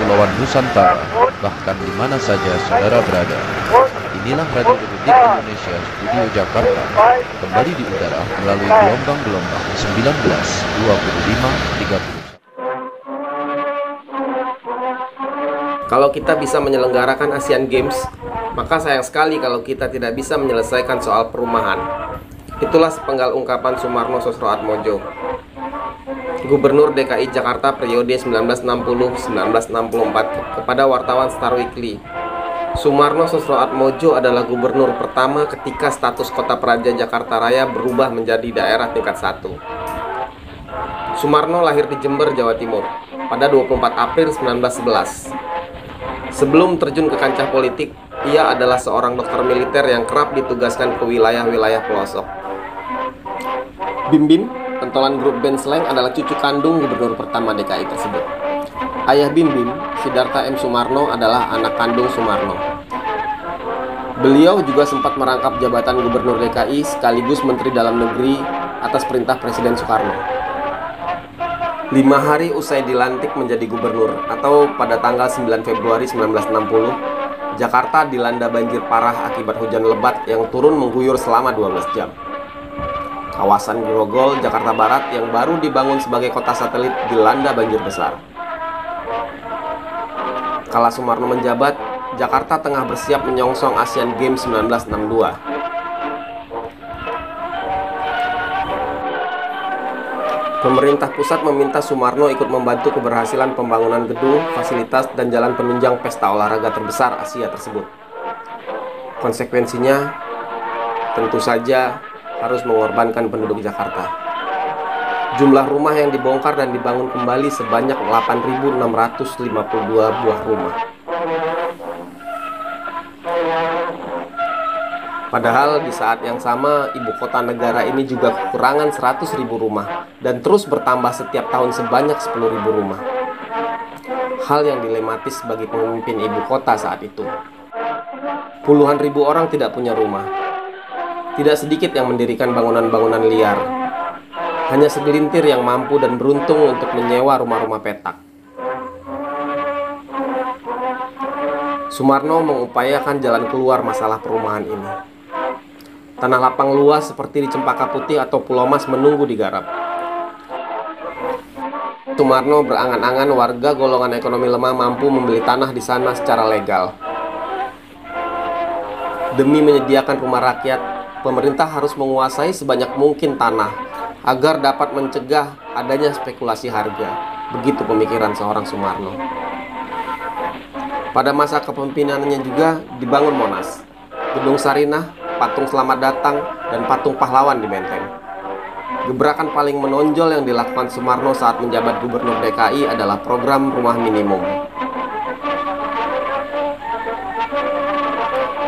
Kepulauan Nusantara, bahkan di mana saja saudara berada. Inilah Radio Republik Indonesia Studio Jakarta, kembali di udara melalui gelombang-gelombang 19, 25, 30. Kalau kita bisa menyelenggarakan Asian Games, maka sayang sekali kalau kita tidak bisa menyelesaikan soal perumahan. Itulah sepenggal ungkapan Soemarno Sosroatmojo, Gubernur DKI Jakarta periode 1960-1964 kepada wartawan Star Weekly. Soemarno Sosroatmojo adalah gubernur pertama ketika status kota Praja Jakarta Raya berubah menjadi daerah tingkat 1. Soemarno lahir di Jember, Jawa Timur pada 24 April 1911. Sebelum terjun ke kancah politik, ia adalah seorang dokter militer yang kerap ditugaskan ke wilayah-wilayah pelosok. Bim Bim, pentolan grup band Slank, adalah cucu kandung gubernur pertama DKI tersebut. Ayah Bim Bim, Sidarta M. Soemarno, adalah anak kandung Soemarno. Beliau juga sempat merangkap jabatan gubernur DKI sekaligus Menteri Dalam Negeri atas perintah Presiden Soekarno. 5 hari usai dilantik menjadi gubernur, atau pada tanggal 9 Februari 1960, Jakarta dilanda banjir parah akibat hujan lebat yang turun mengguyur selama 12 jam. Kawasan Grogol, Jakarta Barat yang baru dibangun sebagai kota satelit dilanda banjir besar. Kala Soemarno menjabat, Jakarta tengah bersiap menyongsong Asian Games 1962. Pemerintah pusat meminta Soemarno ikut membantu keberhasilan pembangunan gedung, fasilitas, dan jalan penunjang pesta olahraga terbesar Asia tersebut. Konsekuensinya, tentu saja harus mengorbankan penduduk Jakarta. Jumlah rumah yang dibongkar dan dibangun kembali sebanyak 8.652 buah rumah. Padahal di saat yang sama, ibu kota negara ini juga kekurangan 100.000 rumah dan terus bertambah setiap tahun sebanyak 10.000 rumah. Hal yang dilematis bagi pemimpin ibu kota saat itu. Puluhan ribu orang tidak punya rumah. Tidak sedikit yang mendirikan bangunan-bangunan liar. Hanya segelintir yang mampu dan beruntung untuk menyewa rumah-rumah petak. Soemarno mengupayakan jalan keluar masalah perumahan ini. Tanah lapang luas seperti di Cempaka Putih atau Pulau Mas menunggu digarap. Soemarno berangan-angan warga golongan ekonomi lemah mampu membeli tanah di sana secara legal. Demi menyediakan rumah rakyat, pemerintah harus menguasai sebanyak mungkin tanah agar dapat mencegah adanya spekulasi harga. Begitu pemikiran seorang Soemarno. Pada masa kepemimpinannya juga dibangun Monas, Gedung Sarinah, patung Selamat Datang, dan patung pahlawan di Menteng. Gebrakan paling menonjol yang dilakukan Soemarno saat menjabat gubernur DKI adalah program rumah minimum.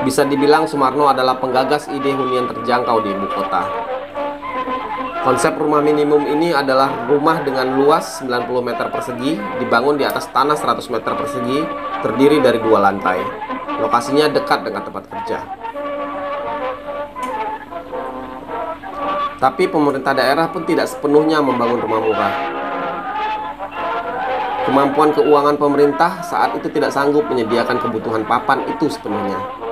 Bisa dibilang Soemarno adalah penggagas ide hunian terjangkau di ibu kota. Konsep rumah minimum ini adalah rumah dengan luas 90 meter persegi, dibangun di atas tanah 100 meter persegi, terdiri dari 2 lantai. Lokasinya dekat dengan tempat kerja. Tapi pemerintah daerah pun tidak sepenuhnya membangun rumah murah. Kemampuan keuangan pemerintah saat itu tidak sanggup menyediakan kebutuhan papan itu sepenuhnya.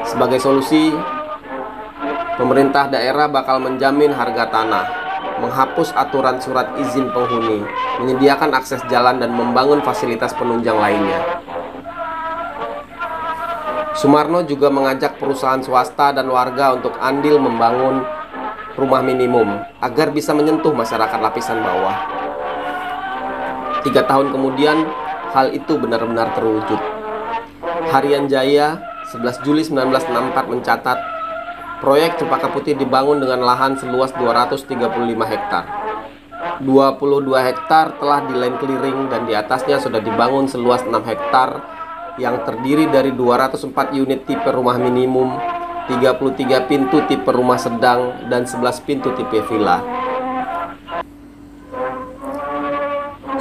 Sebagai solusi, pemerintah daerah bakal menjamin harga tanah, menghapus aturan surat izin penghuni, menyediakan akses jalan, dan membangun fasilitas penunjang lainnya. Soemarno juga mengajak perusahaan swasta dan warga untuk andil membangun rumah minimum agar bisa menyentuh masyarakat lapisan bawah. 3 tahun kemudian, hal itu benar-benar terwujud. Harian Jaya 11 Juli 1964 mencatat proyek Cempaka Putih dibangun dengan lahan seluas 235 hektar. 22 hektar telah di land clearing dan di atasnya sudah dibangun seluas 6 hektar yang terdiri dari 204 unit tipe rumah minimum, 33 pintu tipe rumah sedang, dan 11 pintu tipe villa.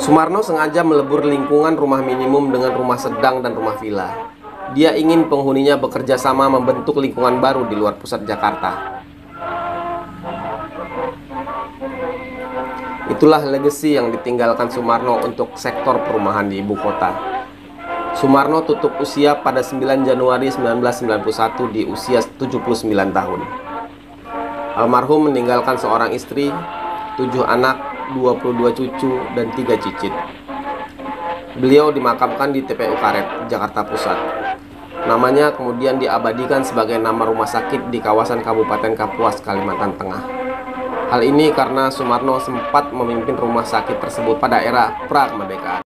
Soemarno sengaja melebur lingkungan rumah minimum dengan rumah sedang dan rumah villa. Dia ingin penghuninya bekerja sama membentuk lingkungan baru di luar pusat Jakarta. Itulah legasi yang ditinggalkan Sumarno untuk sektor perumahan di ibu kota. Sumarno tutup usia pada 9 Januari 1991 di usia 79 tahun. Almarhum meninggalkan seorang istri, 7 anak, 22 cucu, dan 3 cicit. Beliau dimakamkan di TPU Karet, Jakarta Pusat. Namanya kemudian diabadikan sebagai nama rumah sakit di kawasan Kabupaten Kapuas, Kalimantan Tengah. Hal ini karena Sumarno sempat memimpin rumah sakit tersebut pada era pra-kemerdekaan.